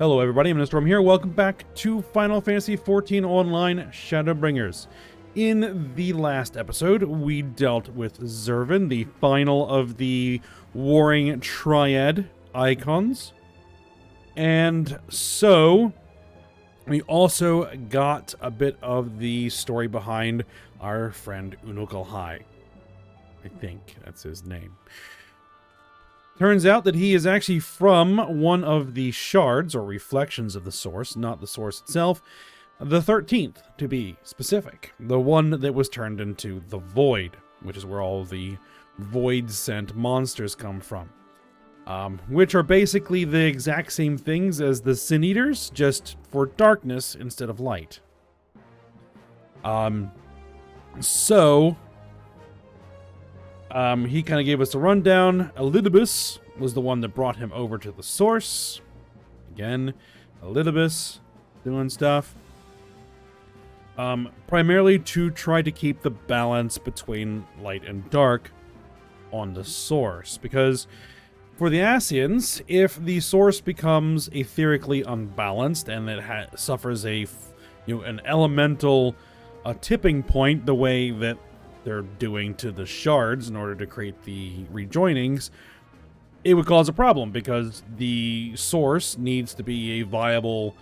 Hello everybody, I'm Storm here. Welcome back to Final Fantasy XIV Online Shadowbringers. In the last episode, we dealt with Zervin, the final of the warring triad icons. And so, we also got a bit of the story behind our friend Unukalhai. I think that's his name. Turns out that he is actually from one of the shards, or reflections of the source, not the source itself. The 13th, to be specific. The one that was turned into the Void, which is where all the Void-sent monsters come from. Which are basically the exact same things as the Sin Eaters, just for darkness instead of light. He kind of gave us a rundown. Elidibus was the one that brought him over to the source. Again, Elidibus doing stuff. Primarily to try to keep the balance between light and dark on the source. Because for the Ascians, if the source becomes etherically unbalanced and it suffers an elemental tipping point the way that they're doing to the shards in order to create the rejoinings, it would cause a problem because the source needs to be a viable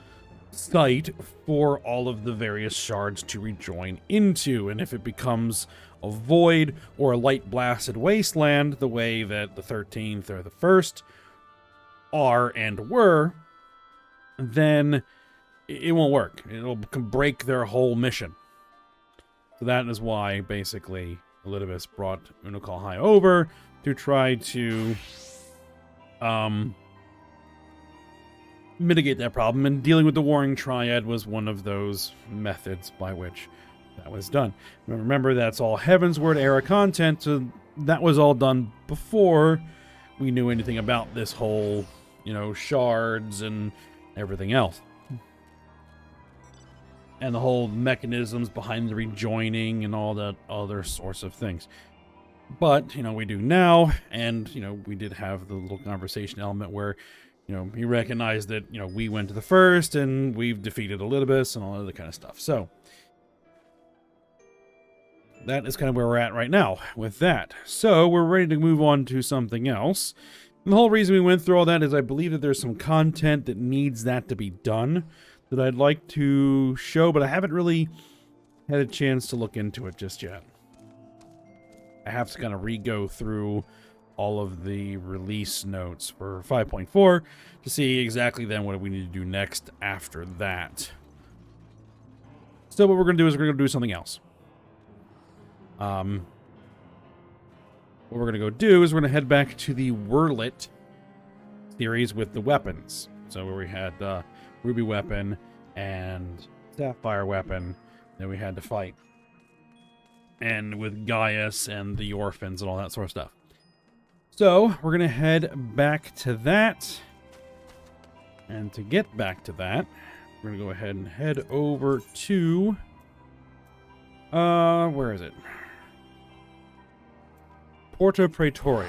site for all of the various shards to rejoin into. And if it becomes a void or a light blasted wasteland, the way that the 13th or the 1st are and were, then it won't work. It'll break their whole mission. So that is why, basically, Elidibus brought Unukalhai over to try to mitigate that problem, and dealing with the Warring Triad was one of those methods by which that was done. Remember, that's all Heavensward era content, so that was all done before we knew anything about this whole, shards and everything else. And the whole mechanisms behind the rejoining and all that other sorts of things. But, we do now, and, we did have the little conversation element where, he recognized that, we went to the first, and we've defeated Elidibus and all other kind of stuff. So, that is kind of where we're at right now with that. So, we're ready to move on to something else. And the whole reason we went through all that is I believe that there's some content that needs that to be done that I'd like to show, but I haven't really had a chance to look into it just yet. I have to kind of re-go through all of the release notes for 5.4 to see exactly then what we need to do next after that. So what we're going to do is we're going to do something else. What we're going to go do is we're going to head back to the Wurlit series with the weapons. So where we had Ruby weapon and Sapphire weapon that we had to fight. And with Gaius and the orphans and all that sort of stuff. So, we're going to head back to that. And to get back to that, we're going to go ahead and head over to... where is it? Porta Praetoria.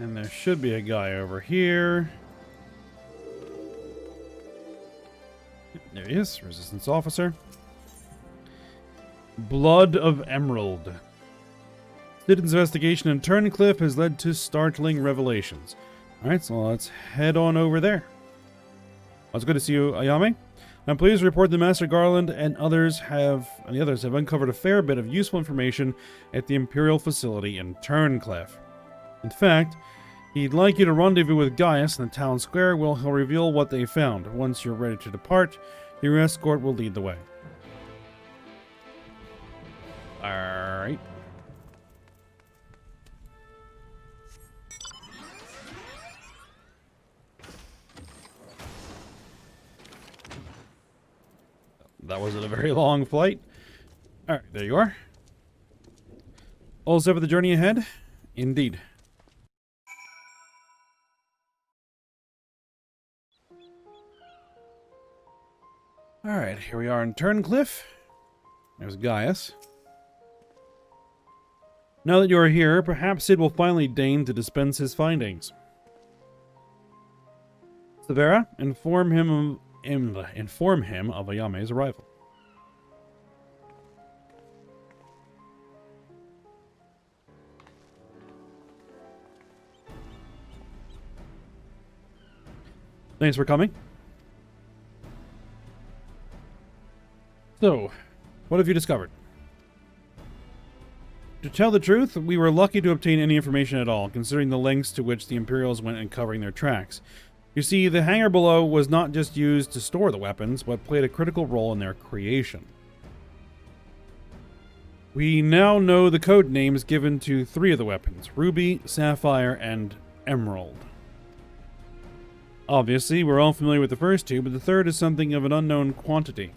And there should be a guy over here. There he is, Resistance Officer. Blood of Emerald. Citizen's investigation in Turncliffe has led to startling revelations. Alright, so let's head on over there. Well, it's good to see you, Ayame. I'm pleased to report that Master Garland and the others have uncovered a fair bit of useful information at the Imperial facility in Turncliffe. In fact, he'd like you to rendezvous with Gaius in the town square where he'll reveal what they found. Once you're ready to depart, your escort will lead the way. Alright. That wasn't a very long flight. Alright, there you are. All set for the journey ahead? Indeed. Alright, here we are in Turncliffe. There's Gaius. Now that you are here, perhaps Sid will finally deign to dispense his findings. Severa, inform him of Ayame's arrival. Thanks for coming. So, what have you discovered? To tell the truth, we were lucky to obtain any information at all, considering the lengths to which the Imperials went in covering their tracks. You see, the hangar below was not just used to store the weapons, but played a critical role in their creation. We now know the code names given to 3 of the weapons: Ruby, Sapphire, and Emerald. Obviously, we're all familiar with the first 2, but the third is something of an unknown quantity.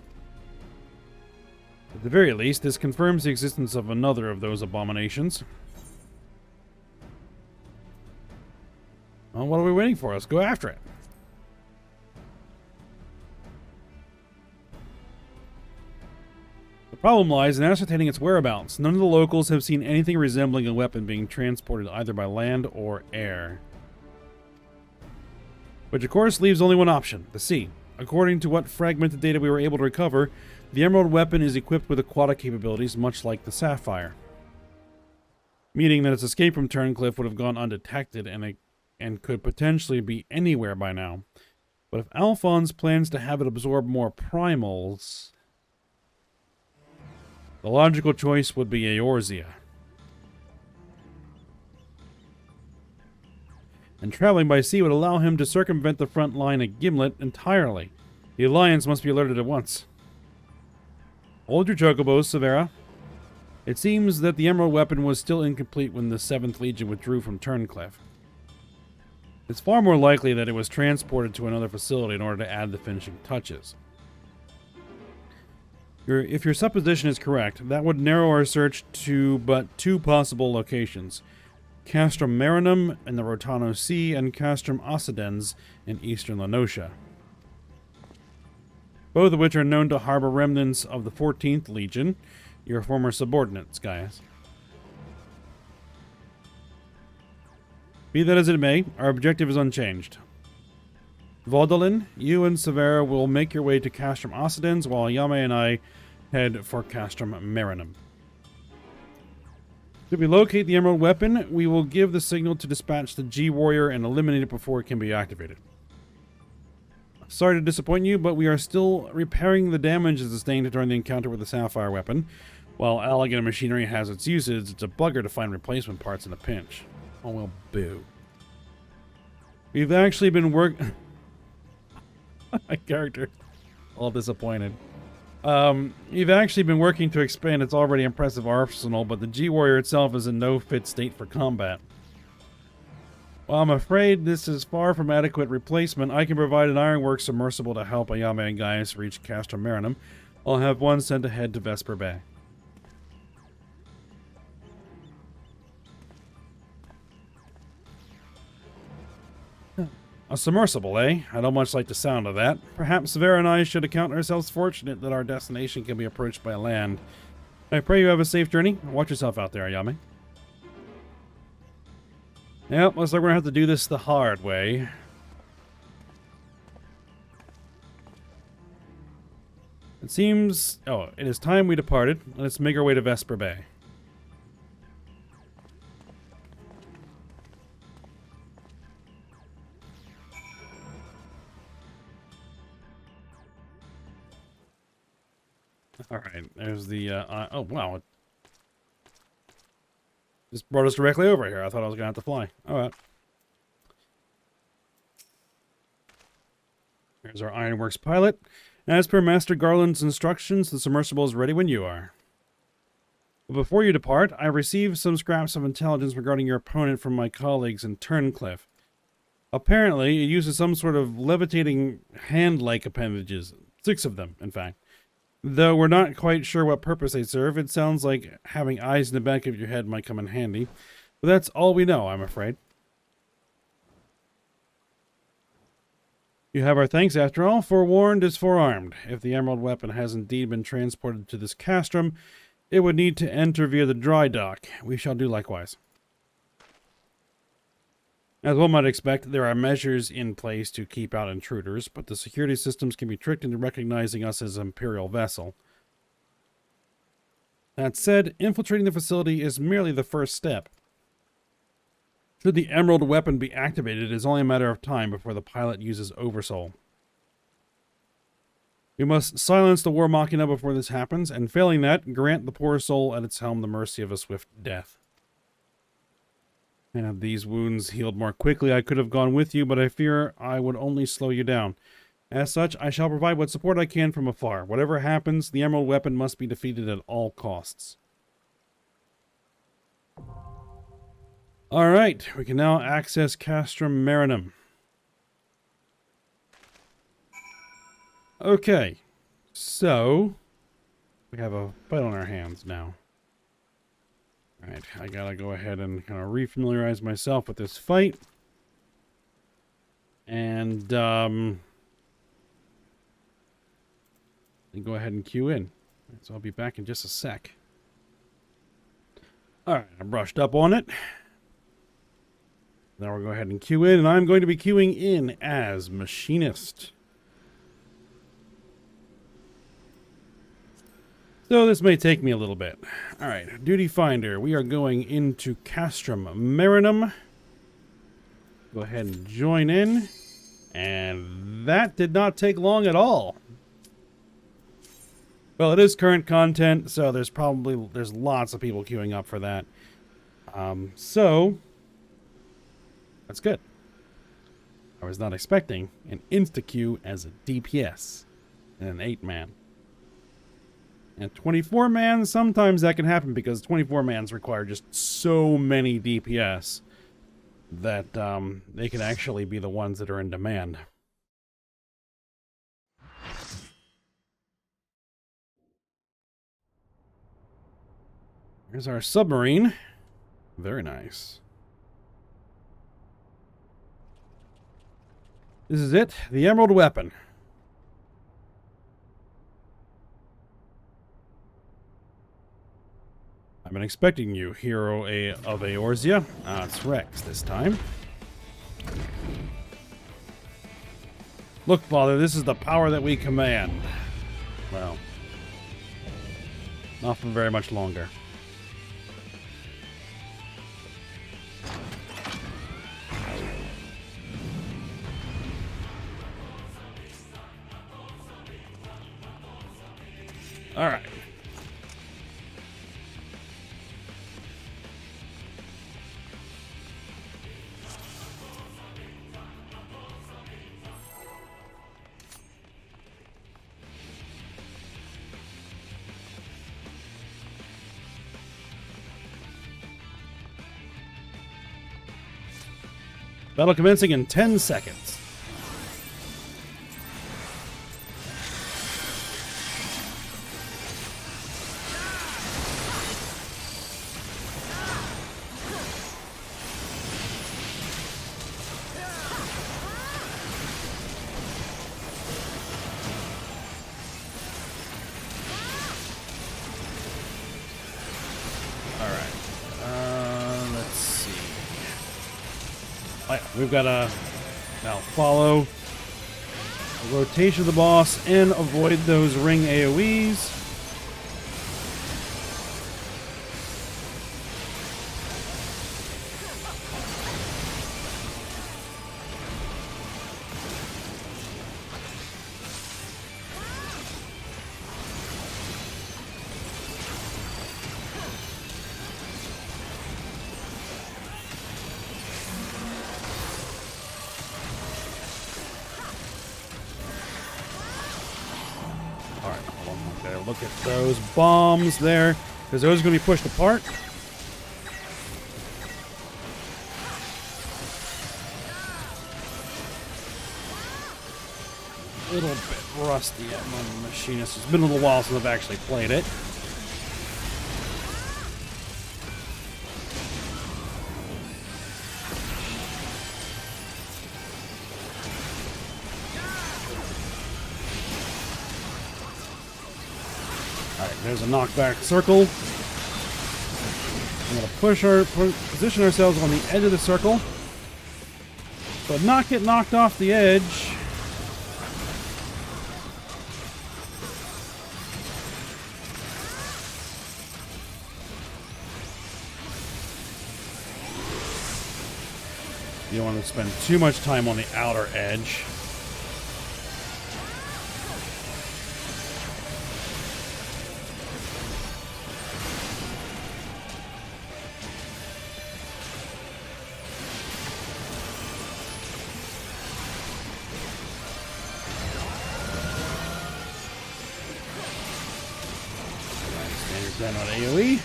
At the very least, this confirms the existence of another of those abominations. Well, what are we waiting for? Let's go after it. The problem lies in ascertaining its whereabouts. None of the locals have seen anything resembling a weapon being transported either by land or air. Which of course leaves only one option, the sea. According to what fragmented data we were able to recover, the Emerald weapon is equipped with aquatic capabilities much like the Sapphire. Meaning that its escape from Turncliffe would have gone undetected and could potentially be anywhere by now. But if Alphonse plans to have it absorb more primals, the logical choice would be Eorzea. And traveling by sea would allow him to circumvent the front line at Gimlet entirely. The Alliance must be alerted at once. Hold your chocobos, Severa. It seems that the Emerald weapon was still incomplete when the 7th Legion withdrew from Turncliffe. It's far more likely that it was transported to another facility in order to add the finishing touches. If your supposition is correct, that would narrow our search to but 2 possible locations: Castrum Marinum in the Rotano Sea and Castrum Occidens in eastern Lenotia. Both of which are known to harbor remnants of the 14th Legion, your former subordinates, Gaius. Be that as it may, our objective is unchanged. Vaudolin, you and Severa will make your way to Castrum Occidens, while Ayame and I head for Castrum Marinum. If we locate the Emerald weapon, we will give the signal to dispatch the G-Warrior and eliminate it before it can be activated. Sorry to disappoint you, but we are still repairing the damage sustained during the encounter with the Sapphire weapon. While elegant machinery has its uses, it's a bugger to find replacement parts in a pinch. Oh well, boo. We've actually been My character, all disappointed. We've actually been working to expand its already impressive arsenal, but the G-Warrior itself is in no fit state for combat. While I'm afraid this is far from adequate replacement, I can provide an Ironworks submersible to help Ayame and Gaius reach Castrum Marinum. I'll have one sent ahead to Vesper Bay. A submersible, eh? I don't much like the sound of that. Perhaps Severa and I should account ourselves fortunate that our destination can be approached by land. I pray you have a safe journey. Watch yourself out there, Ayame. Yep, looks like we're gonna have to do this the hard way. It seems... Oh, it is time we departed. Let's make our way to Vesper Bay. Alright, there's the, oh, wow. It just brought us directly over here. I thought I was gonna have to fly. Alright. Here's our Ironworks pilot. As per Master Garland's instructions, the submersible is ready when you are. But before you depart, I received some scraps of intelligence regarding your opponent from my colleagues in Turncliffe. Apparently, it uses some sort of levitating hand-like appendages. 6 of them, in fact. Though we're not quite sure what purpose they serve, it sounds like having eyes in the back of your head might come in handy. But that's all we know, I'm afraid. You have our thanks, after all. Forewarned is forearmed. If the emerald weapon has indeed been transported to this castrum, it would need to enter via the dry dock. We shall do likewise. As one might expect, there are measures in place to keep out intruders, but the security systems can be tricked into recognizing us as an Imperial vessel. That said, infiltrating the facility is merely the first step. Should the emerald weapon be activated, it is only a matter of time before the pilot uses Oversoul. We must silence the War Machina before this happens, and failing that, grant the poor soul at its helm the mercy of a swift death. Had these wounds healed more quickly, I could have gone with you, but I fear I would only slow you down. As such, I shall provide what support I can from afar. Whatever happens, the emerald weapon must be defeated at all costs. Alright, we can now access Castrum Marinum. Okay, so we have a fight on our hands now. Alright, I gotta go ahead and kind of refamiliarize myself with this fight. And, then go ahead and queue in. So I'll be back in just a sec. Alright, I brushed up on it. Now we'll go ahead and queue in, and I'm going to be queuing in as Machinist. So this may take me a little bit. Alright, Duty Finder. We are going into Castrum Marinum. Go ahead and join in. And that did not take long at all. Well, it is current content, so there's lots of people queuing up for that. So that's good. I was not expecting an insta-queue as a DPS and an 8-man. And 24-man, sometimes that can happen because 24-mans require just so many DPS that they can actually be the ones that are in demand. Here's our submarine. Very nice. This is it, the Emerald Weapon. I've been expecting you, hero of Eorzea. It's Rex this time. Look, Father, this is the power that we command. Well, not for very much longer. All right. Battle commencing in 10 seconds. We've got to now follow the rotation of the boss and avoid those ring AoEs. Look at those bombs there, because those are going to be pushed apart. little bit rusty at my machinist. It's been a little while since I've actually played it. Alright, there's a knockback circle. I'm going to position ourselves on the edge of the circle, but not get knocked off the edge. You don't want to spend too much time on the outer edge. Then on AoE.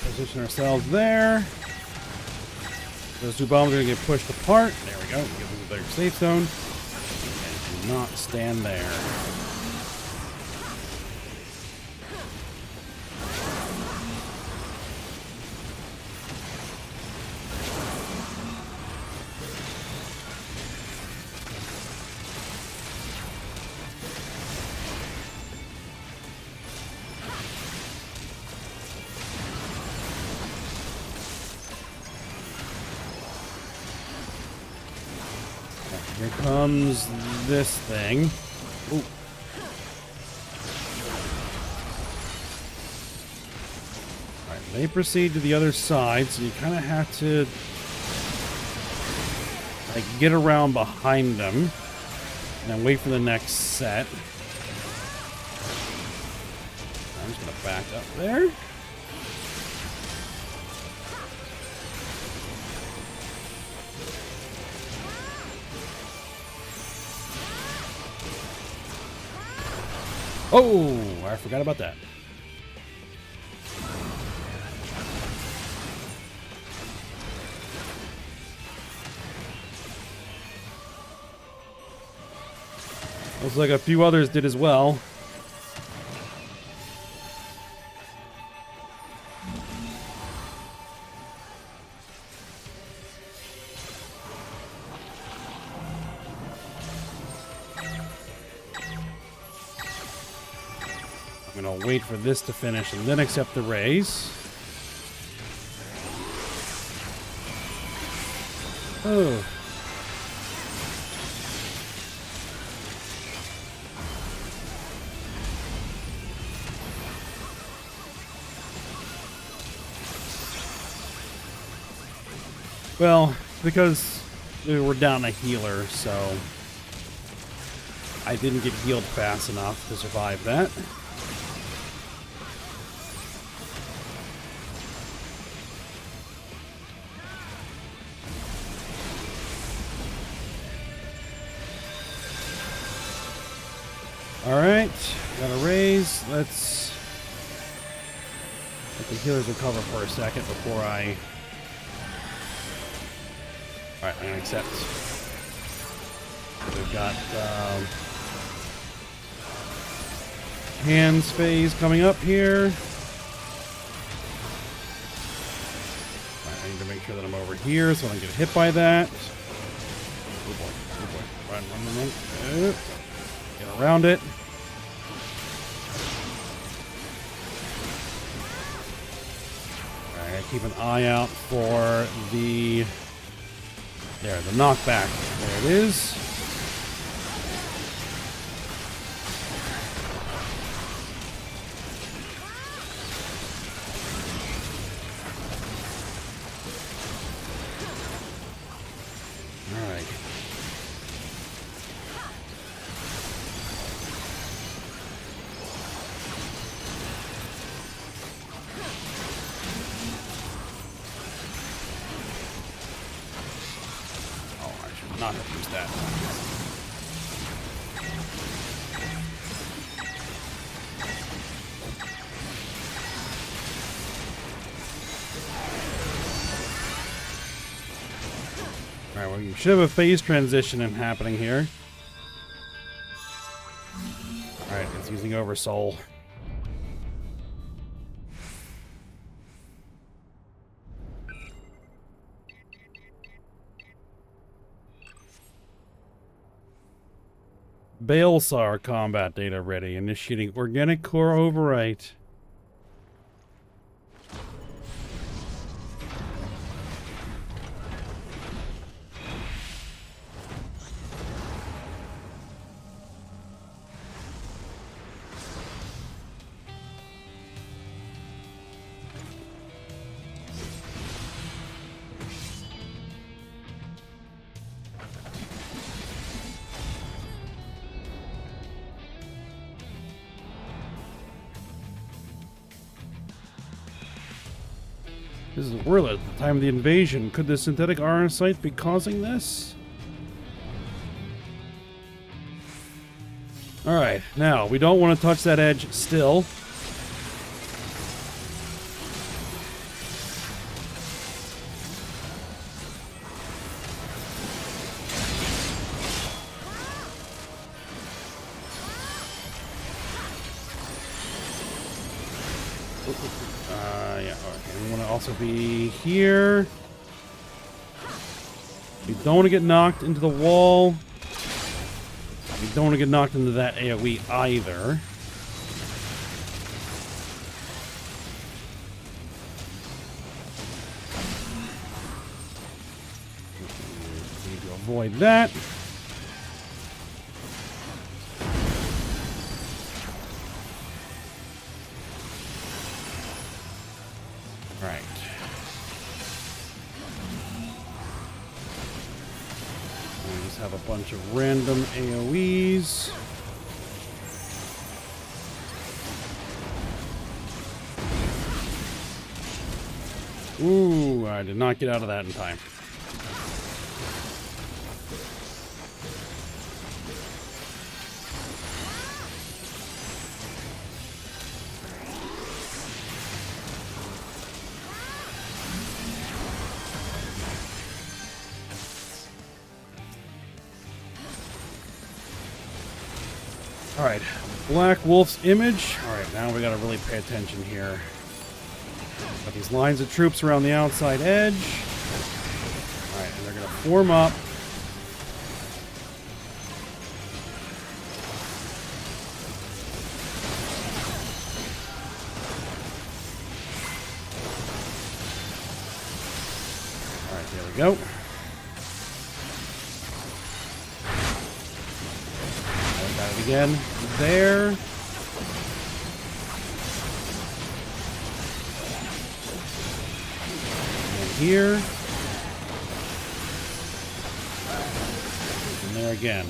Position ourselves there. Those two bombs are going to get pushed apart. There we go. Give us a better safe zone. And do not stand there. Here comes this thing. Ooh. Alright, they proceed to the other side, so you kind of have to like get around behind them and then wait for the next set. I'm just gonna back up there. Oh, I forgot about that. Looks like a few others did as well. I'm going to wait for this to finish and then accept the raise. Oh. Well, because we're down a healer, so I didn't get healed fast enough to survive that. Alright, got a raise. Let's let the healers recover for a second before I... Alright, I'm going to accept. We've got hands phase coming up here. Alright, I need to make sure that I'm over here so I don't get hit by that. Oh boy, oh boy. Run. Get around it. Alright, keep an eye out for the... There, the knockback. There it is. that. Alright, well, you should have a phase transition happening here. Alright, it's using Oversoul. Balesar combat data ready. Initiating organic core overwrite. This is Werlet at the time of the invasion. Could the synthetic arsite be causing this? Alright, now, we don't want to touch that edge still. Yeah, okay. We want to also be here. We don't want to get knocked into the wall. We don't want to get knocked into that AoE either. Need to avoid that. Right. We just have a bunch of random AoEs. Ooh, I did not get out of that in time. Alright, Black Wolf's image. Alright, now we gotta really pay attention here. Got these lines of troops around the outside edge. Alright, and they're gonna form up. Alright, there we go. Again, there. And here. And there again.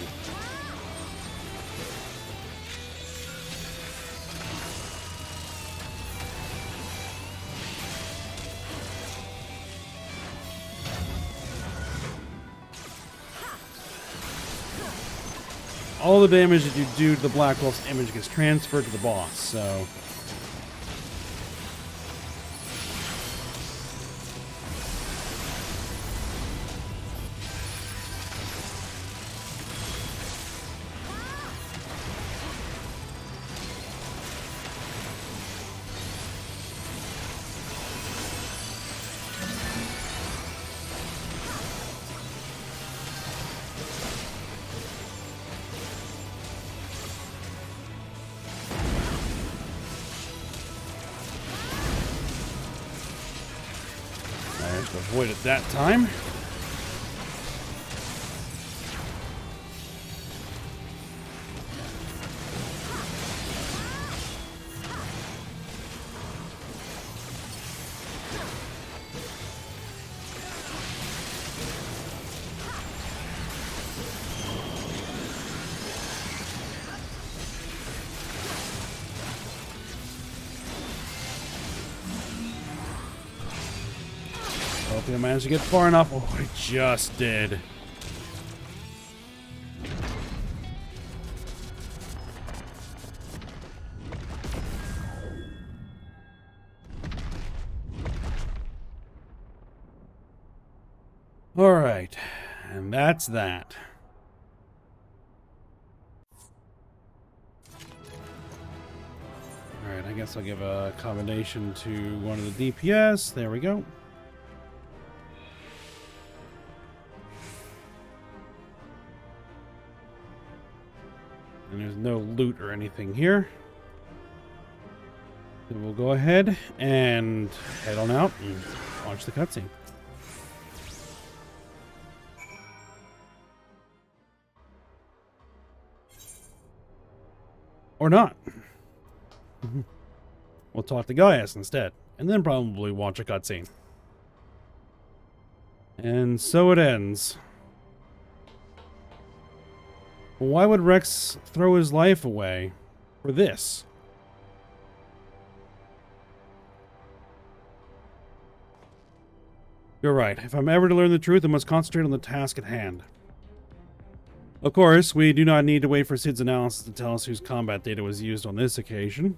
All the damage that you do to the Black Wolf's image gets transferred to the boss, so... Avoid it that time. Hopefully I managed to get far enough. Oh, I just did. Alright, and that's that. Alright, I guess I'll give a combination to one of the DPS. There we go. And there's no loot or anything here. So we'll go ahead and head on out and watch the cutscene. Or not. We'll talk to Gaius instead, and then probably watch a cutscene. And so it ends. Why would Rex throw his life away for this? You're right. If I'm ever to learn the truth, I must concentrate on the task at hand. Of course, we do not need to wait for Sid's analysis to tell us whose combat data was used on this occasion.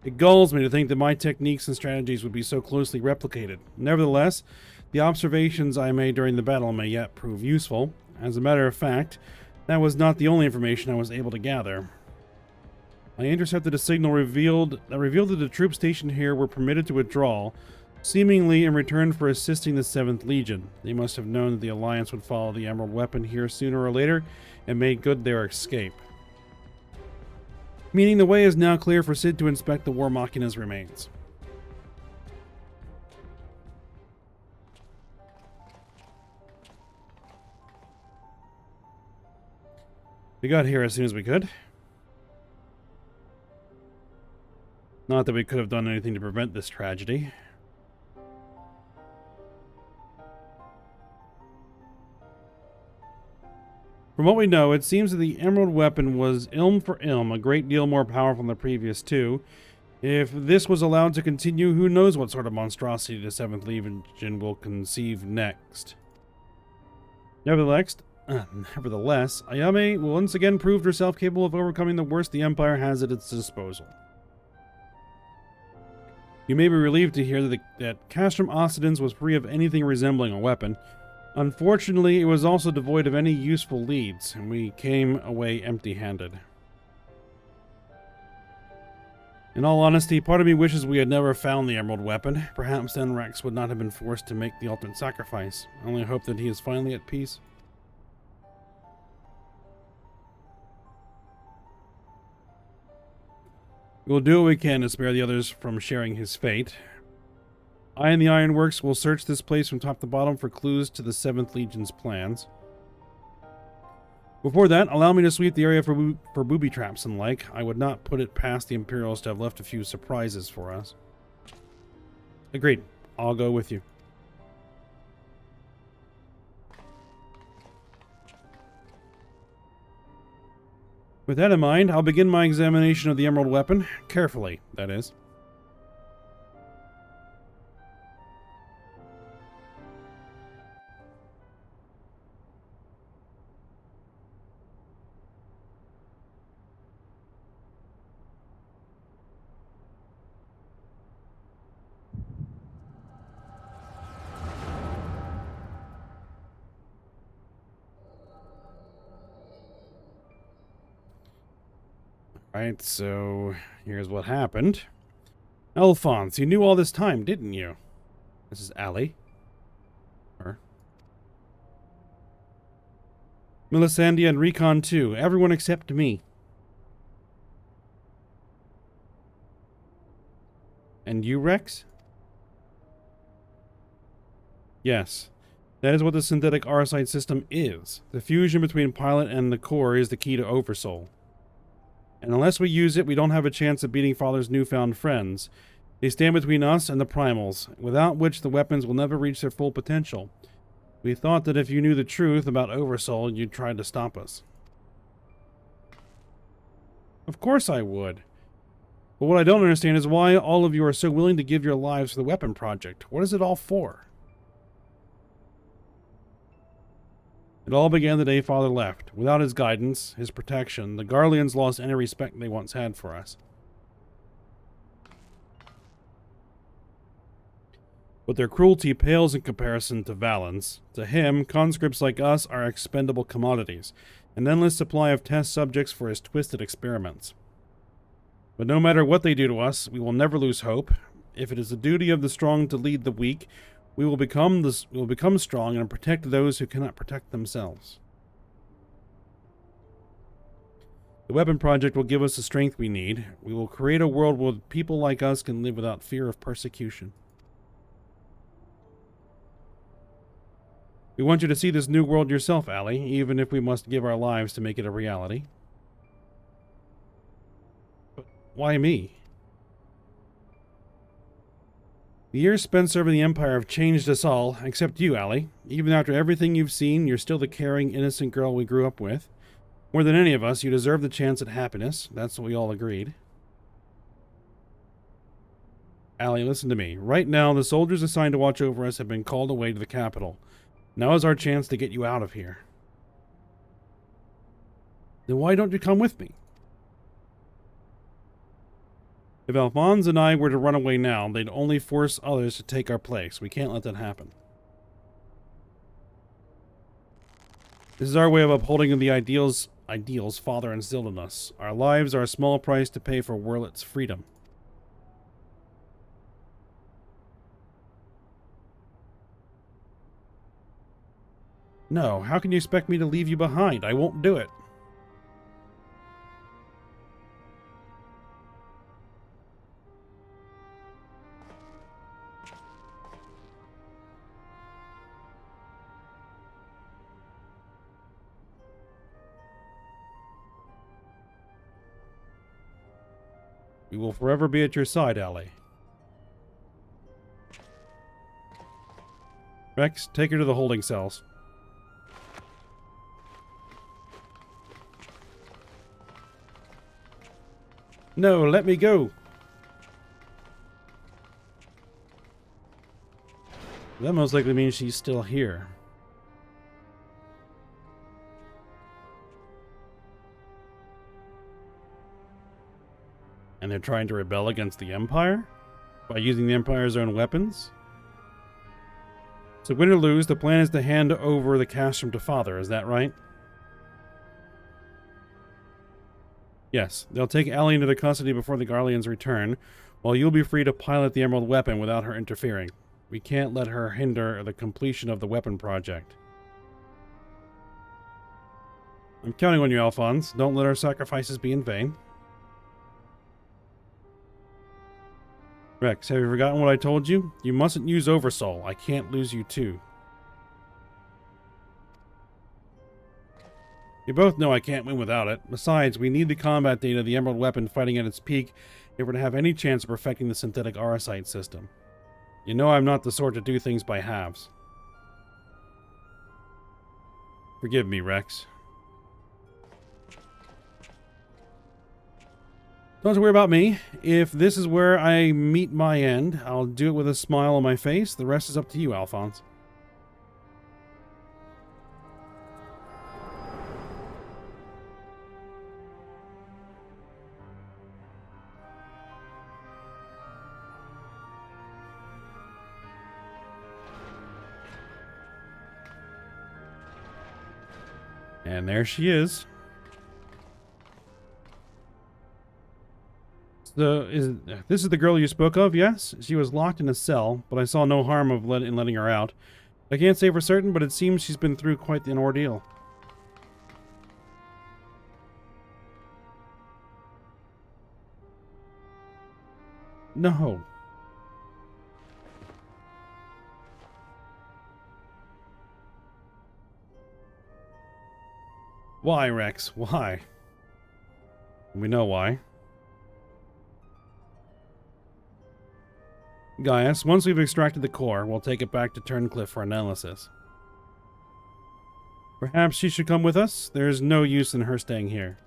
It galls me to think that my techniques and strategies would be so closely replicated. Nevertheless, the observations I made during the battle may yet prove useful. As a matter of fact, that was not the only information I was able to gather. I intercepted a signal that revealed that the troops stationed here were permitted to withdraw, seemingly in return for assisting the 7th Legion. They must have known that the Alliance would follow the Emerald Weapon here sooner or later and made good their escape. Meaning the way is now clear for Cid to inspect the War Machina's remains. We got here as soon as we could. Not that we could have done anything to prevent this tragedy. From what we know, it seems that the Emerald Weapon was ilm for ilm, a great deal more powerful than the previous two. If this was allowed to continue, who knows what sort of monstrosity the 7th Legion will conceive next. Nevertheless, Ayame will once again prove herself capable of overcoming the worst the Empire has at its disposal. You may be relieved to hear that Castrum Occidens was free of anything resembling a weapon. Unfortunately, it was also devoid of any useful leads, and we came away empty-handed. In all honesty, part of me wishes we had never found the Emerald Weapon. Perhaps then Rex would not have been forced to make the ultimate sacrifice. I only hope that he is finally at peace. We'll do what we can to spare the others from sharing his fate. I and the Ironworks will search this place from top to bottom for clues to the 7th Legion's plans. Before that, allow me to sweep the area for booby traps and like. I would not put it past the Imperials to have left a few surprises for us. Agreed. I'll go with you. With that in mind, I'll begin my examination of the Emerald Weapon. Carefully, that is. Alright, so here's what happened. Alphonse, you knew all this time, didn't you? This is Allie. Her. Melisandre and Recon too. Everyone except me. And you, Rex? Yes. That is what the synthetic Arsite system is. The fusion between Pilot and the core is the key to Oversoul. And unless we use it, we don't have a chance of beating Father's newfound friends. They stand between us and the primals, without which the weapons will never reach their full potential. We thought that if you knew the truth about Oversoul, you'd try to stop us. Of course I would. But what I don't understand is why all of you are so willing to give your lives for the weapon project. What is it all for? It all began the day Father left. Without his guidance, his protection, the Garleans lost any respect they once had for us. But their cruelty pales in comparison to Valen's. To him, conscripts like us are expendable commodities, an endless supply of test subjects for his twisted experiments. But no matter what they do to us, we will never lose hope. If it is the duty of the strong to lead the weak, we will become strong and protect those who cannot protect themselves. The weapon project will give us the strength we need. We will create a world where people like us can live without fear of persecution. We want you to see this new world yourself, Allie, even if we must give our lives to make it a reality. But why me? The years spent serving the Empire have changed us all, except you, Allie. Even after everything you've seen, you're still the caring, innocent girl we grew up with. More than any of us, you deserve the chance at happiness. That's what we all agreed. Allie, listen to me. Right now, the soldiers assigned to watch over us have been called away to the capital. Now is our chance to get you out of here. Then why don't you come with me? If Alphonse and I were to run away now, they'd only force others to take our place. We can't let that happen. This is our way of upholding the ideals Father instilled in us. Our lives are a small price to pay for Wurlit's freedom. No, how can you expect me to leave you behind? I won't do it. We will forever be at your side, Allie. Rex, take her to the holding cells. No, let me go. That most likely means she's still here. And they're trying to rebel against the Empire? By using the Empire's own weapons? So win or lose, the plan is to hand over the castrum to Father, is that right? Yes, they'll take Allie into their custody before the Garleans return, while you'll be free to pilot the Emerald Weapon without her interfering. We can't let her hinder the completion of the weapon project. I'm counting on you, Alphonse. Don't let our sacrifices be in vain. Rex, have you forgotten what I told you? You mustn't use Oversoul. I can't lose you too. You both know I can't win without it. Besides, we need the combat data of the Emerald Weapon fighting at its peak if we're to have any chance of perfecting the synthetic Aurosite system. You know I'm not the sort to do things by halves. Forgive me, Rex. Don't have to worry about me. If this is where I meet my end, I'll do it with a smile on my face. The rest is up to you, Alphonse. And there she is. This is the girl you spoke of, yes? She was locked in a cell, but I saw no harm in letting her out. I can't say for certain, but it seems she's been through quite an ordeal. No. Why, Rex? Why? We know why. Gaius, once we've extracted the core, we'll take it back to Turncliffe for analysis. Perhaps she should come with us? There's no use in her staying here.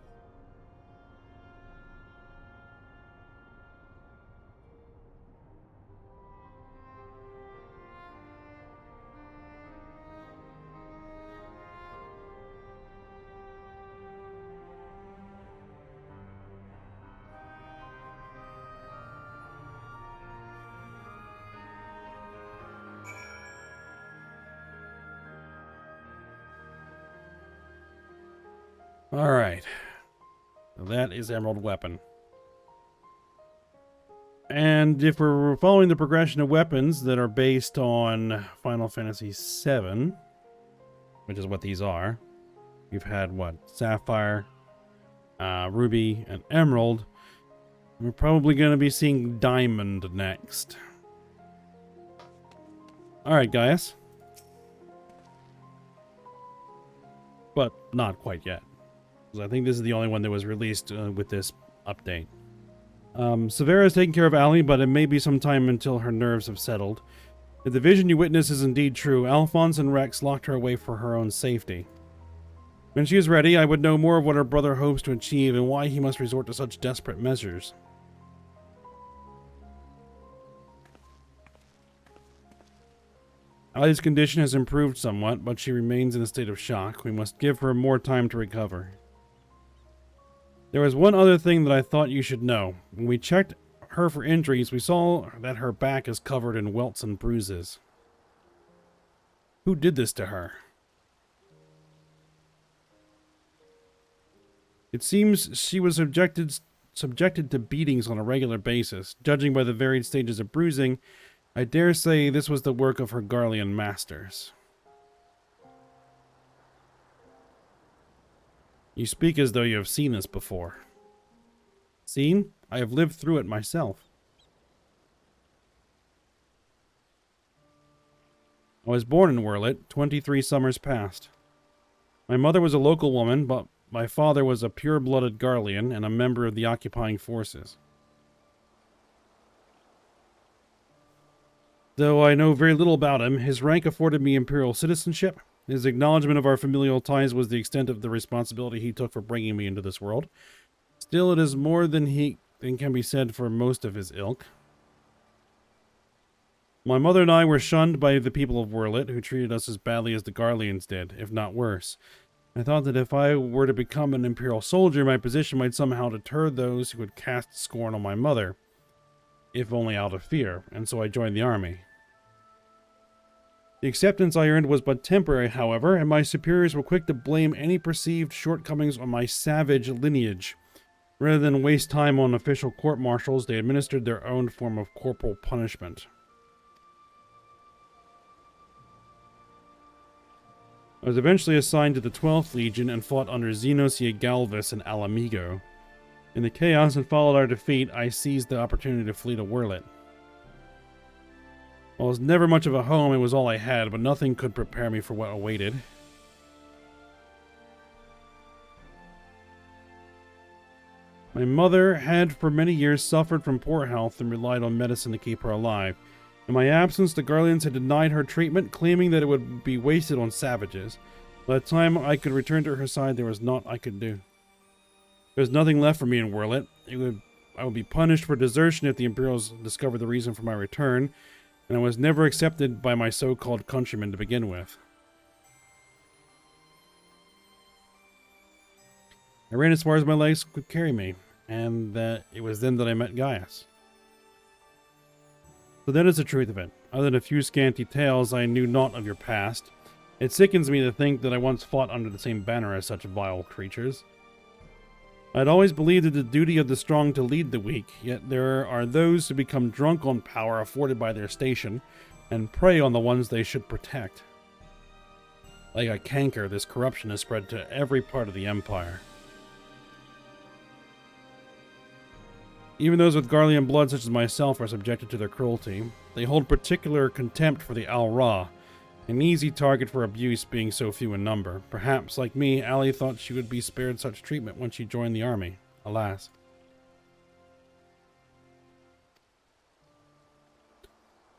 Alright. So that is Emerald Weapon. And if we're following the progression of weapons that are based on Final Fantasy XIV, which is what these are, we've had, what, Sapphire, Ruby, and Emerald. We're probably going to be seeing Diamond next. Alright, Gaius. But not quite yet. Because I think this is the only one that was released with this update. Severa is taking care of Allie, but it may be some time until her nerves have settled. If the vision you witness is indeed true, Alphonse and Rex locked her away for her own safety. When she is ready, I would know more of what her brother hopes to achieve and why he must resort to such desperate measures. Allie's condition has improved somewhat, but she remains in a state of shock. We must give her more time to recover. There was one other thing that I thought you should know. When we checked her for injuries, we saw that her back is covered in welts and bruises. Who did this to her? It seems she was subjected to beatings on a regular basis. Judging by the varied stages of bruising, I dare say this was the work of her Garlean masters. You speak as though you have seen this before. Seen? I have lived through it myself. I was born in Werlet, 23 summers past. My mother was a local woman, but my father was a pure-blooded Garlean and a member of the occupying forces. Though I know very little about him, his rank afforded me imperial citizenship. His acknowledgement of our familial ties was the extent of the responsibility he took for bringing me into this world. Still, it is more than can be said for most of his ilk. My mother and I were shunned by the people of Werlet, who treated us as badly as the Garleans did, if not worse. I thought that if I were to become an imperial soldier, my position might somehow deter those who would cast scorn on my mother, if only out of fear, and so I joined the army. The acceptance I earned was but temporary, however, and my superiors were quick to blame any perceived shortcomings on my savage lineage. Rather than waste time on official court-martials, they administered their own form of corporal punishment. I was eventually assigned to the 12th Legion and fought under Xenos Galvus and Alamigo. In the chaos that followed our defeat, I seized the opportunity to flee to Werlet. While it was never much of a home, it was all I had, but nothing could prepare me for what awaited. My mother had for many years suffered from poor health and relied on medicine to keep her alive. In my absence, the Garleans had denied her treatment, claiming that it would be wasted on savages. By the time I could return to her side, there was naught I could do. There was nothing left for me in Werlet. I would be punished for desertion if the Imperials discovered the reason for my return, and I was never accepted by my so-called countrymen to begin with. I ran as far as my legs could carry me, and it was then that I met Gaius. So that is the truth of it. Other than a few scanty tales, I knew naught of your past. It sickens me to think that I once fought under the same banner as such vile creatures. I'd always believed it the duty of the strong to lead the weak, yet there are those who become drunk on power afforded by their station, and prey on the ones they should protect. Like a canker, this corruption has spread to every part of the Empire. Even those with Garlean blood such as myself are subjected to their cruelty. They hold particular contempt for the Al-Ra, an easy target for abuse being so few in number. Perhaps, like me, Allie thought she would be spared such treatment when she joined the army. Alas.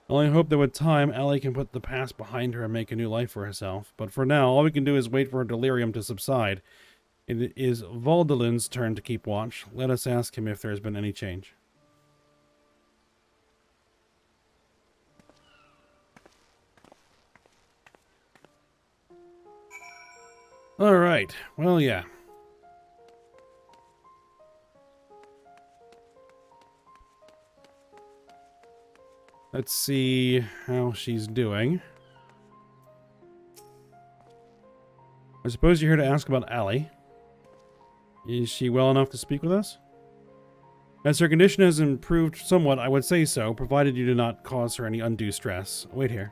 I only hope that with time, Allie can put the past behind her and make a new life for herself. But for now, all we can do is wait for her delirium to subside. It is Valdelin's turn to keep watch. Let us ask him if there has been any change. Alright, well, yeah. Let's see how she's doing. I suppose you're here to ask about Allie. Is she well enough to speak with us? As her condition has improved somewhat, I would say so, provided you do not cause her any undue stress. Wait here.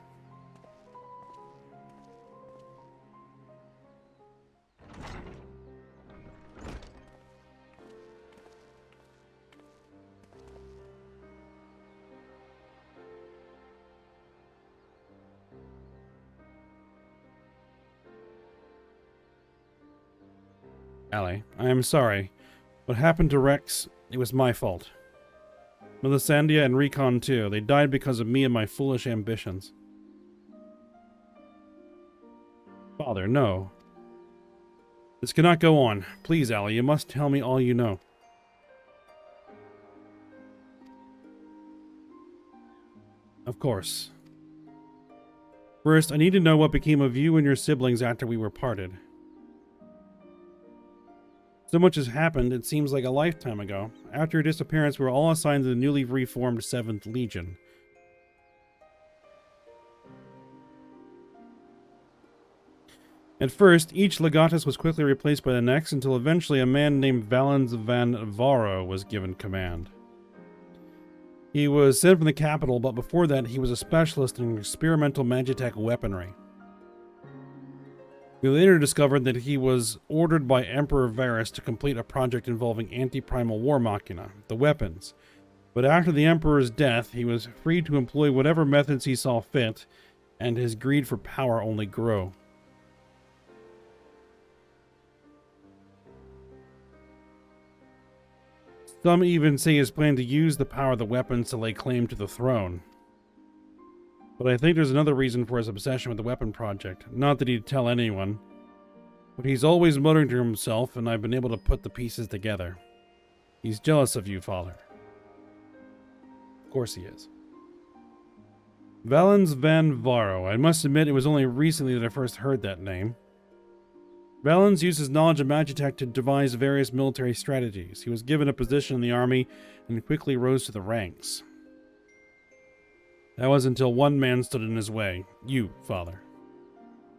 Allie, I am sorry. What happened to Rex, it was my fault. Melisandre and Recon too. They died because of me and my foolish ambitions. Father, no. This cannot go on. Please, Allie, you must tell me all you know. Of course. First, I need to know what became of you and your siblings after we were parted. So much has happened, it seems like a lifetime ago. After your disappearance, we were all assigned to the newly reformed 7th Legion. At first, each legatus was quickly replaced by the next, until eventually a man named Valens van Varro was given command. He was sent from the capital, but before that, he was a specialist in experimental magitech weaponry. We later discovered that he was ordered by Emperor Varus to complete a project involving anti-primal war machina, the weapons. But after the Emperor's death, he was free to employ whatever methods he saw fit, and his greed for power only grew. Some even say his plan to use the power of the weapons to lay claim to the throne. But I think there's another reason for his obsession with the weapon project. Not that he'd tell anyone. But he's always muttering to himself, and I've been able to put the pieces together. He's jealous of you, Father. Of course he is. Valens van Varro. I must admit it was only recently that I first heard that name. Valens used his knowledge of magitech to devise various military strategies. He was given a position in the army and quickly rose to the ranks. That was until one man stood in his way. You, Father.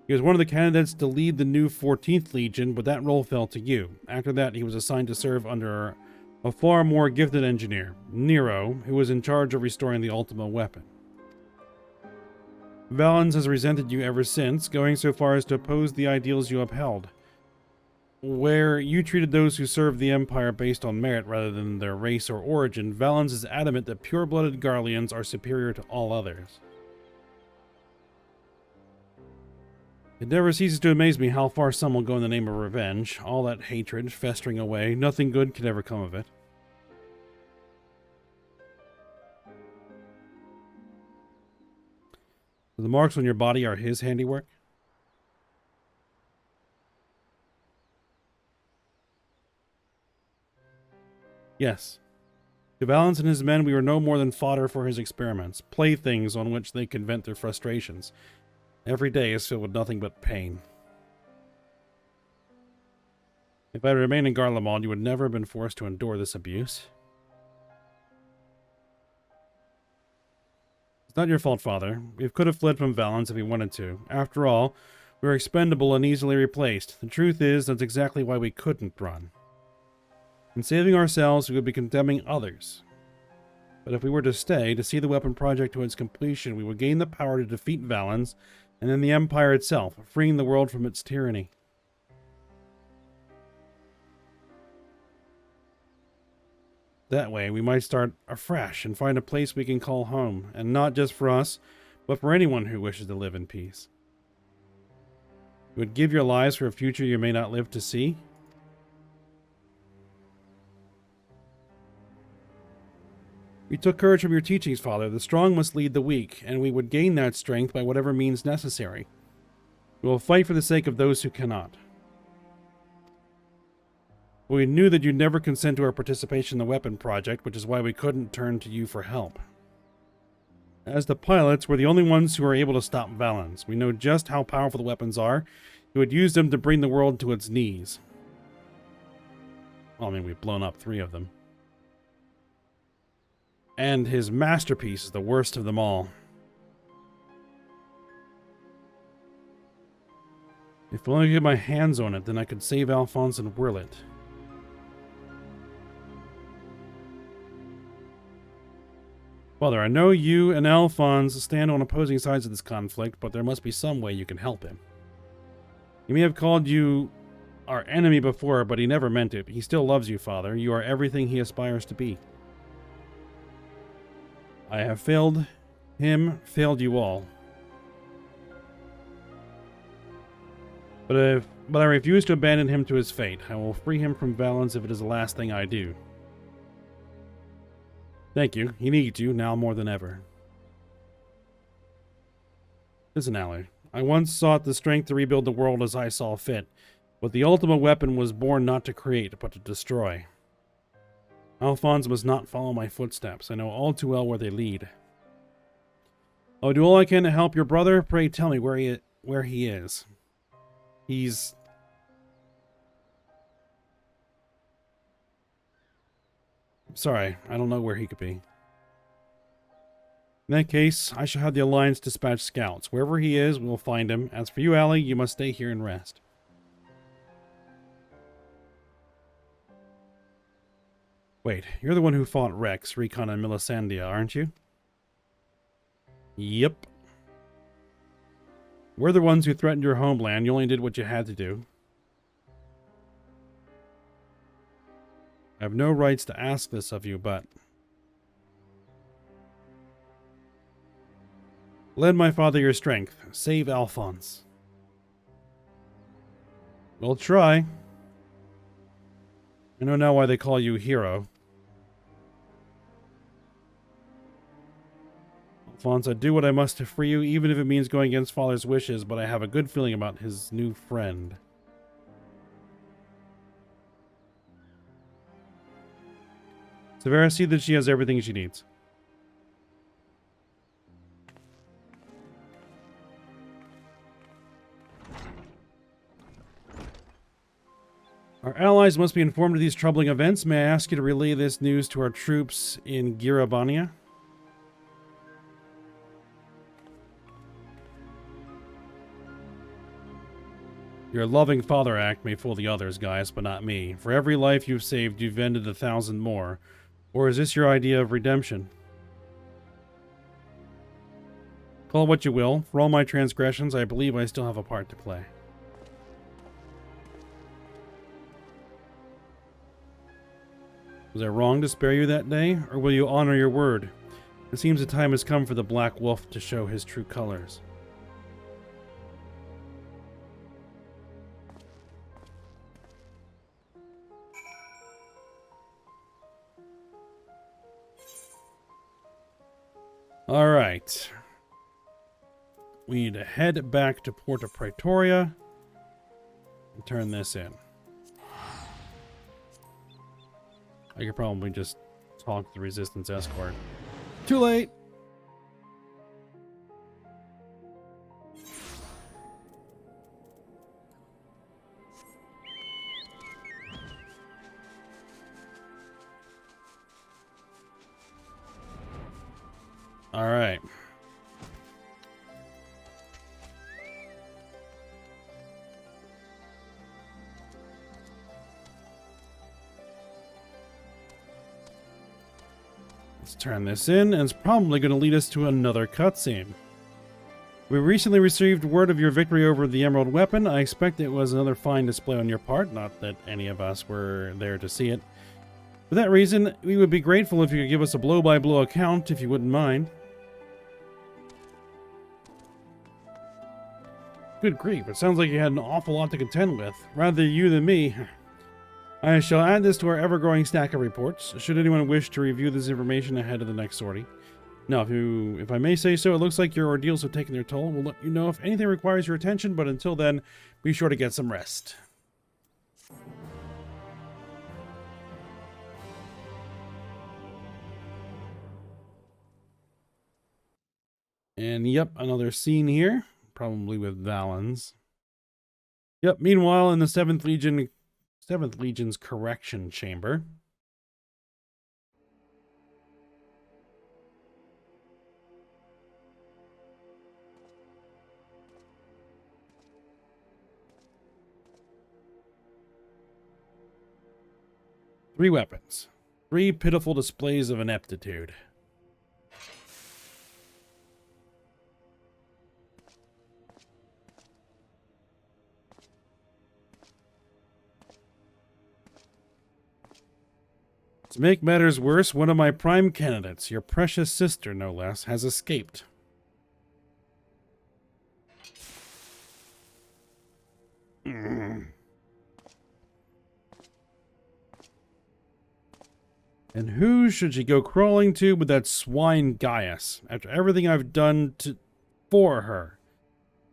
He was one of the candidates to lead the new 14th Legion, but that role fell to you. After that, he was assigned to serve under a far more gifted engineer, Nero, who was in charge of restoring the Ultima weapon. Valens has resented you ever since, going so far as to oppose the ideals you upheld. Where you treated those who served the Empire based on merit rather than their race or origin, Valens is adamant that pure-blooded Garleans are superior to all others. It never ceases to amaze me how far some will go in the name of revenge. All that hatred festering away, nothing good could ever come of it. The marks on your body are his handiwork? Yes. To Valens and his men, we were no more than fodder for his experiments, playthings on which they could vent their frustrations. Every day is filled with nothing but pain. If I had remained in Garlemald, you would never have been forced to endure this abuse. It's not your fault, Father. We could have fled from Valens if we wanted to. After all, we were expendable and easily replaced. The truth is, that's exactly why we couldn't run. In saving ourselves, we would be condemning others. But if we were to stay, to see the weapon project to its completion, we would gain the power to defeat Valens, and then the Empire itself, freeing the world from its tyranny. That way, we might start afresh and find a place we can call home, and not just for us, but for anyone who wishes to live in peace. You would give your lives for a future you may not live to see? We took courage from your teachings, Father. The strong must lead the weak, and we would gain that strength by whatever means necessary. We will fight for the sake of those who cannot. We knew that you'd never consent to our participation in the weapon project, which is why we couldn't turn to you for help. As the pilots, we're the only ones who are able to stop Valens. We know just how powerful the weapons are. We would use them to bring the world to its knees. Well, I mean, we've blown up 3 of them. And his masterpiece is the worst of them all. If only I could get my hands on it, then I could save Alphonse and whirl it. Father, I know you and Alphonse stand on opposing sides of this conflict, but there must be some way you can help him. He may have called you our enemy before, but he never meant it. He still loves you, Father. You are everything he aspires to be. I have failed him, failed you all. But I refuse to abandon him to his fate. I will free him from Valens if it is the last thing I do. Thank you. He needs you now more than ever. Listen, Ally. I once sought the strength to rebuild the world as I saw fit, but the ultimate weapon was born not to create, but to destroy. Alphonse must not follow my footsteps. I know all too well where they lead. I'll do all I can to help your brother. Pray tell me where he is. He's... Sorry, I don't know where he could be. In that case, I shall have the Alliance dispatch scouts. Wherever he is, we'll find him. As for you, Allie, you must stay here and rest. Wait, you're the one who fought Rex, Recon, and Melisandre, aren't you? Yep. We're the ones who threatened your homeland. You only did what you had to do. I have no rights to ask this of you, but... Lend my father your strength. Save Alphonse. We'll try. I know now why they call you hero. Alphonse, I do what I must to free you, even if it means going against father's wishes, but I have a good feeling about his new friend. Severa, see that she has everything she needs. Our allies must be informed of these troubling events. May I ask you to relay this news to our troops in Girabania? Your loving father act may fool the others, guys, but not me. For every life you've saved, you've ended 1,000 more. Or is this your idea of redemption? Call it what you will. For all my transgressions, I believe I still have a part to play. Was I wrong to spare you that day, or will you honor your word? It seems the time has come for the Black Wolf to show his true colors. Alright. We need to head back to Porta Praetoria and turn this in. I could probably just talk to the Resistance escort. Too late! Alright. Let's turn this in, and it's probably going to lead us to another cutscene. We recently received word of your victory over the Emerald Weapon. I expect it was another fine display on your part, not that any of us were there to see it. For that reason, we would be grateful if you could give us a blow-by-blow account, if you wouldn't mind. Good grief, it sounds like you had an awful lot to contend with. Rather you than me. I shall add this to our ever-growing stack of reports, should anyone wish to review this information ahead of the next sortie. Now, if I may say so, it looks like your ordeals have taken their toll. We'll let you know if anything requires your attention, but until then, be sure to get some rest. And yep, another scene here. Probably with Valens. Yep, meanwhile, in the 7th Legion's correction chamber. Three weapons. 3 pitiful displays of ineptitude. To make matters worse, one of my prime candidates, your precious sister no less, has escaped. And who should she go crawling to but that swine Gaius, after everything I've done for her?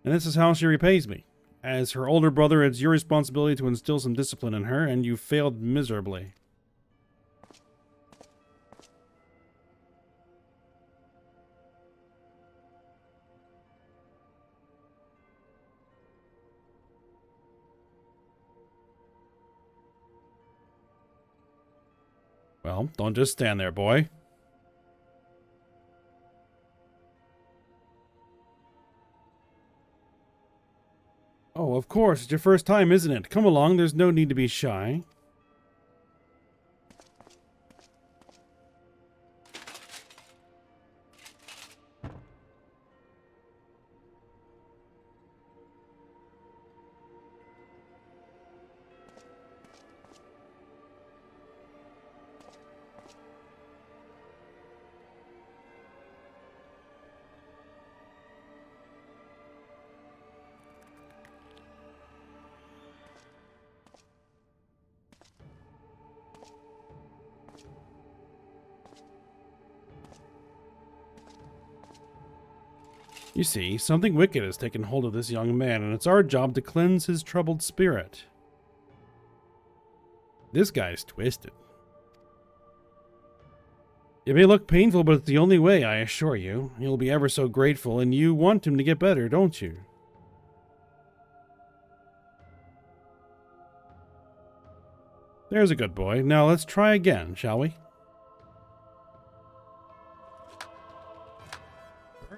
And this is how she repays me. As her older brother, it's your responsibility to instill some discipline in her, and you failed miserably. Well, don't just stand there, boy. Oh, of course. It's your first time, isn't it? Come along. There's no need to be shy. You see, something wicked has taken hold of this young man, and it's our job to cleanse his troubled spirit. This guy's twisted. It may look painful, but it's the only way, I assure you. He'll be ever so grateful, and you want him to get better, don't you? There's a good boy. Now let's try again, shall we?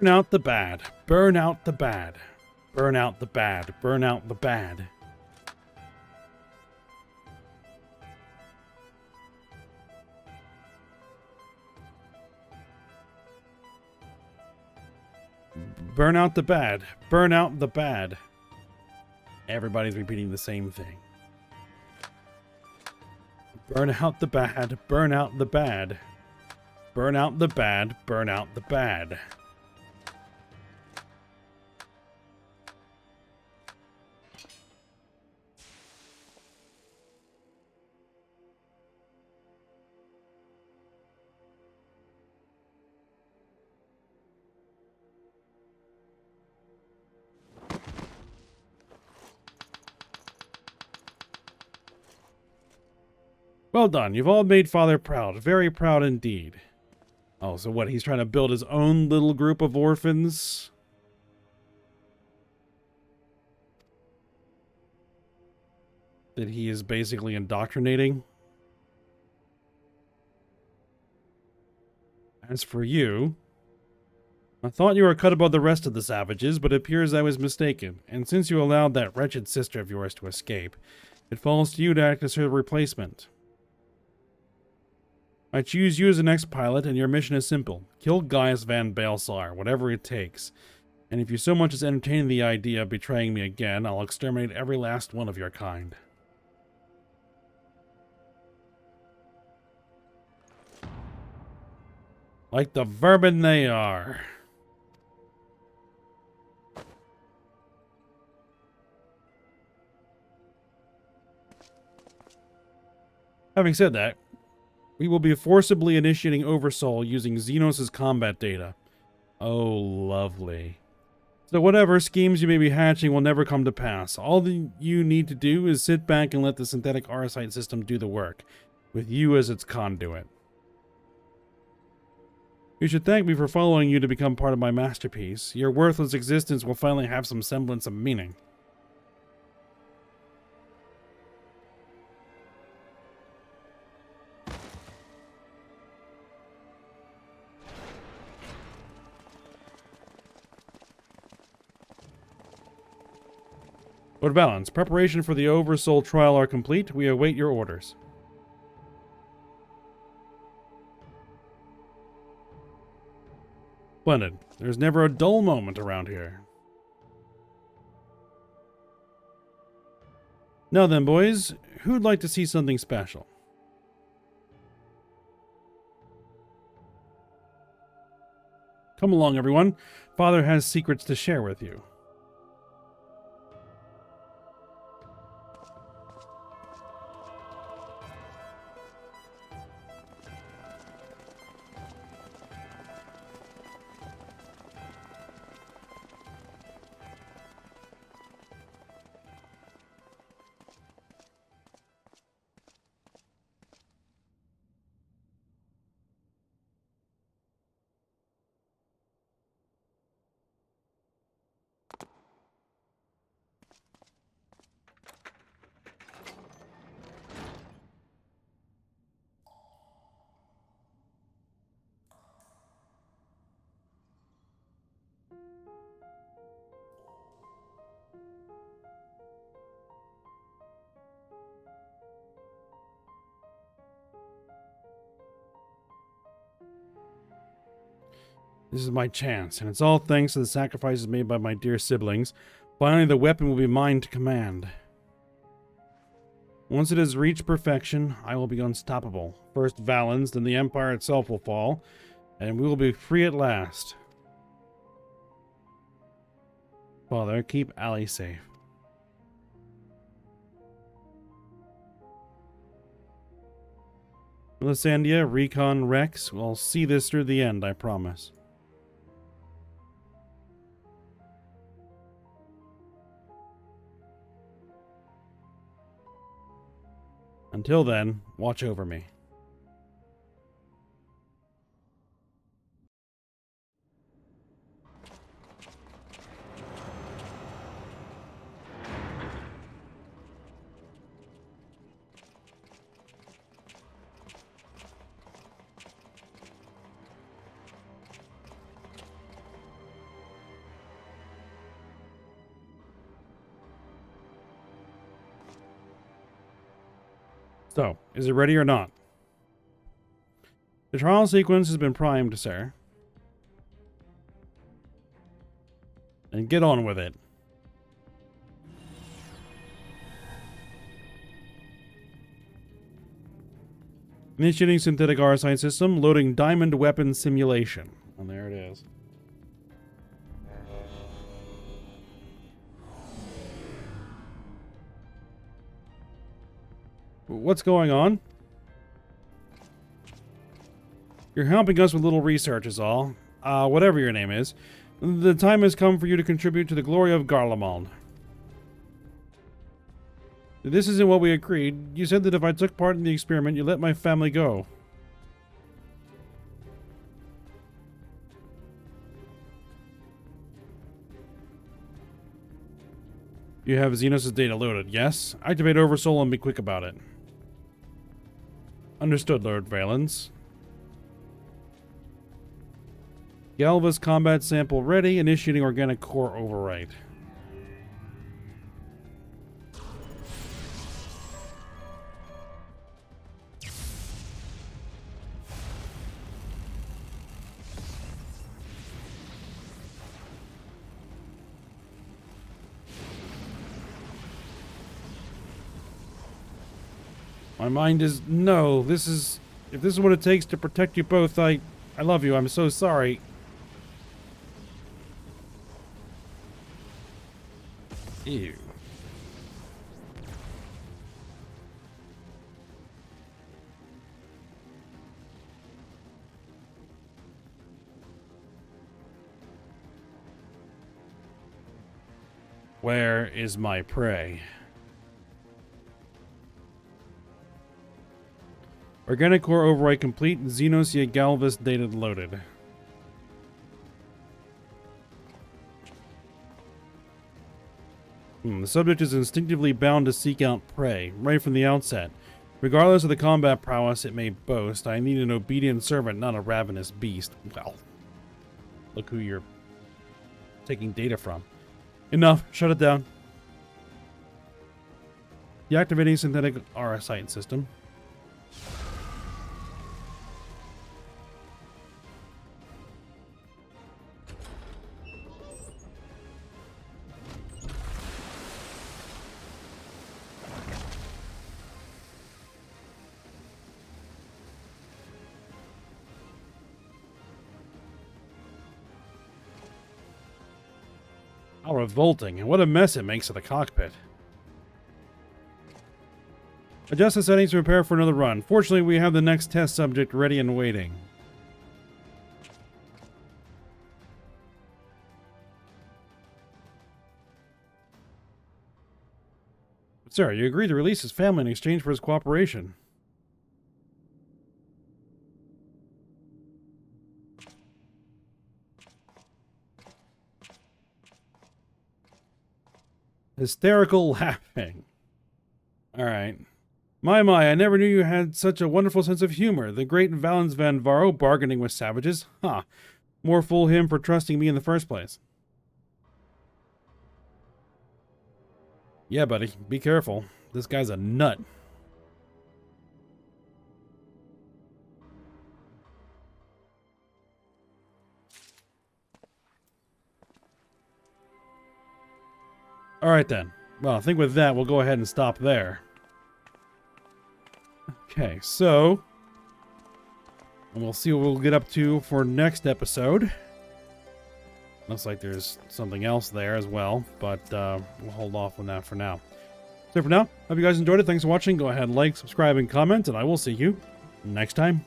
Burn out the bad. Burn out the bad. Burn out the bad. Burn out the bad. Burn out the bad. Burn out the bad. Everybody's repeating the same thing. Burn out the bad. Burn out the bad. Burn out the bad. Burn out the bad. Well done. You've all made Father proud. Very proud indeed. Oh, so what? He's trying to build his own little group of orphans? That he is basically indoctrinating? As for you, I thought you were cut above the rest of the savages, but it appears I was mistaken. And since you allowed that wretched sister of yours to escape, it falls to you to act as her replacement. I choose you as the next pilot, and your mission is simple. Kill Gaius Van Baelsar, whatever it takes. And if you so much as entertain the idea of betraying me again, I'll exterminate every last one of your kind. Like the vermin they are. Having said that, we will be forcibly initiating Oversoul using Xenos' combat data. Oh, lovely. So whatever schemes you may be hatching will never come to pass. All that you need to do is sit back and let the synthetic Arsite system do the work, with you as its conduit. You should thank me for following you to become part of my masterpiece. Your worthless existence will finally have some semblance of meaning. Lord Valance, preparation for the Oversoul trial are complete. We await your orders. Splendid. There's never a dull moment around here. Now then, boys, who'd like to see something special? Come along, everyone. Father has secrets to share with you. This is my chance, and it's all thanks to the sacrifices made by my dear siblings. Finally, the weapon will be mine to command. Once it has reached perfection, I will be unstoppable. First Valens, then the Empire itself will fall, and we will be free at last. Father, keep Allie safe. Melisandre, Recon, Rex, we'll see this through the end, I promise. Until then, watch over me. So, is it ready or not? The trial sequence has been primed, sir. And get on with it. Initiating synthetic RSI system, loading diamond weapon simulation. And there it is. What's going on? You're helping us with little research is all. Whatever your name is. The time has come for you to contribute to the glory of Garlemald. This isn't what we agreed. You said that if I took part in the experiment, you'd let my family go. You have Xenos' data loaded, yes? Activate Oversoul and be quick about it. Understood, Lord Valens. Galva's combat sample ready, initiating organic core overwrite. My mind is, no, if this is what it takes to protect you both, I love you, I'm so sorry. Ew. Where is my prey? Organic core override complete. Xenosia Galvus data loaded. The subject is instinctively bound to seek out prey, right from the outset. Regardless of the combat prowess it may boast, I need an obedient servant, not a ravenous beast. Well, look who you're taking data from. Enough. Shut it down. Deactivating synthetic RSI system. How revolting, and what a mess it makes of the cockpit. Adjust the settings to prepare for another run. Fortunately, we have the next test subject ready and waiting. Sir, you agreed to release his family in exchange for his cooperation. Hysterical laughing. Alright. My, I never knew you had such a wonderful sense of humor. The great Valens van Varro bargaining with savages. Huh. More fool him for trusting me in the first place. Yeah, buddy. Be careful. This guy's a nut. Alright then. Well, I think with that, we'll go ahead and stop there. Okay, so... and we'll see what we'll get up to for next episode. Looks like there's something else there as well, but we'll hold off on that for now. So for now, hope you guys enjoyed it. Thanks for watching. Go ahead, like, subscribe, and comment, and I will see you next time.